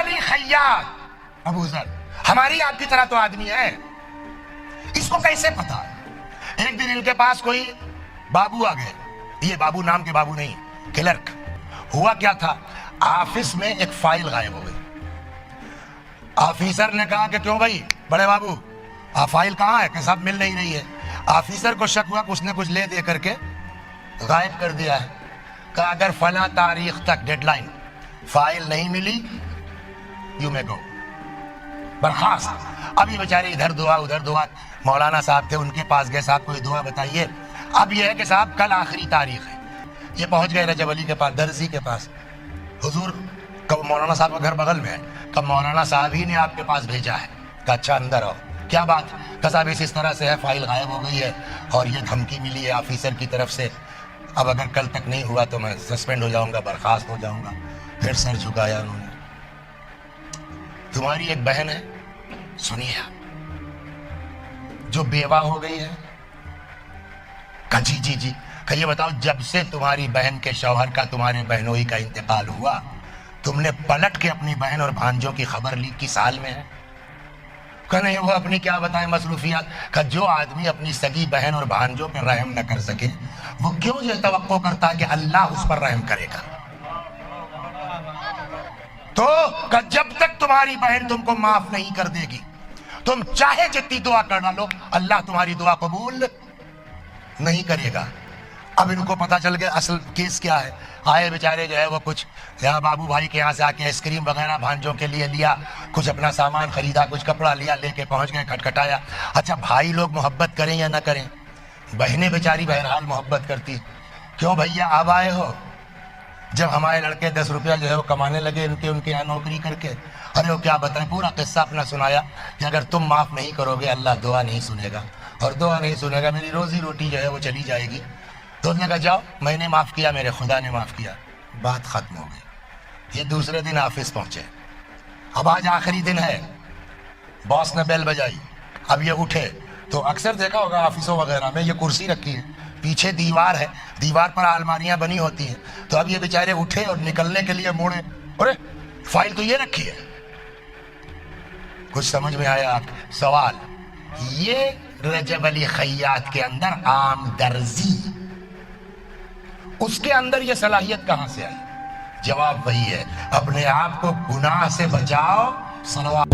علی خیاط ابو ذر ہماری آپ کی طرح تو آدمی ہے، اس کو کیسے پتا؟ ایک دن ان کے پاس کوئی بابو آ گئے، یہ بابو نام کے بابو نہیں، کلرک۔ ہوا کیا تھا، آفس میں ایک فائل غائب ہو گئی۔ آفیسر نے کہا کہ کیوں بھائی بڑے بابو فائل کہاں ہے کہ صاحب مل نہیں رہی ہے۔ آفیسر کو شک ہوا کہ اس نے کچھ لے دے کر کے غائب کر دیا ہے۔ کہا اگر فلاں تاریخ تک ڈیڈ لائن فائل نہیں ملی یو میں گو، برخاست۔ اب یہ بیچارے ادھر دعا ادھر دعا، مولانا صاحب تھے ان کے پاس گئے، صاحب کوئی دعا بتائیے۔ اب یہ ہے کہ صاحب کل آخری تاریخ ہے۔ یہ پہنچ گئے رجب علی کے پاس، درزی کے پاس۔ حضور کب مولانا صاحب کا گھر بغل میں ہے، کب مولانا صاحب ہی نے آپ کے پاس بھیجا ہے۔ کہ اچھا اندر آؤ، کیا بات؟ کہ صاحب اس طرح سے ہے، فائل غائب ہو گئی ہے اور یہ دھمکی ملی ہے آفیسر کی طرف سے، اب اگر کل تک نہیں ہوا تو میں سسپینڈ ہو جاؤں گا، برخاست ہو جاؤں گا۔ پھر سر جھکایا انہوں نے۔ تمہاری ایک بہن ہے سنیے جو بیوہ ہو گئی ہے، کہ جی کہ یہ بتاؤ جب سے تمہاری بہن کے شوہر کا تمہارے بہنوئی کا انتقال ہوا تم نے پلٹ کے اپنی بہن اور بھانجوں کی خبر لی کس حال میں ہے؟ کہ نہیں وہ اپنی کیا بتائیں مصروفیات۔ کہ جو آدمی اپنی سگی بہن اور بھانجوں پر رحم نہ کر سکے وہ کیوں یہ توقع کرتا ہے کہ اللہ اس پر رحم کرے گا؟ تو کہ جب تک تمہاری بہن تم کو معاف نہیں کر دے گی تم چاہے جتنی دعا کر ڈالو اللہ تمہاری دعا قبول نہیں کرے گا۔ اب ان کو پتا چل گیا اصل کیس کیا ہے۔ آئے بیچارے جو ہے وہ کچھ یا بابو بھائی کے یہاں سے آ کے آئس کریم وغیرہ بھانجوں کے لیے لیا، کچھ اپنا سامان خریدا، کچھ کپڑا لیا، لے کے پہنچ گئے، کھٹکھٹایا۔ اچھا بھائی لوگ محبت کریں یا نہ کریں، بہنیں بیچاری بہرحال محبت کرتی۔ کیوں بھیا اب آئے ہو؟ جب ہمارے لڑکے 10 روپیہ جو ہے وہ کمانے لگے ان کے یہاں نوکری کر کے، ارے وہ کیا بتائیں، پورا قصہ اپنا سنایا کہ اگر تم معاف نہیں کرو گے اللہ دعا نہیں سنے گا، اور دعا نہیں سنے گا میری روزی روٹی جو ہے وہ چلی جائے گی۔ تو اس نے کہا جاؤ میں نے معاف کیا، میرے خدا نے معاف کیا، بات ختم ہو گئی۔ یہ دوسرے دن آفس پہنچے، اب آج آخری دن ہے، باس نے بیل بجائی، اب یہ اٹھے تو اکثر دیکھا ہوگا آفسوں وغیرہ میں یہ کرسی رکھی ہے، پیچھے دیوار ہے، دیوار پر الماریاں بنی ہوتی ہیں، تو اب یہ بیچارے اٹھے اور نکلنے کے لیے موڑے، ارے فائل تو یہ رکھی ہے۔ کچھ سمجھ میں آیا آپ؟ سوال یہ رجب علی خیاط کے اندر عام درزی، اس کے اندر یہ صلاحیت کہاں سے آئی؟ جواب وہی ہے، اپنے آپ کو گناہ سے بچاؤ، صلوات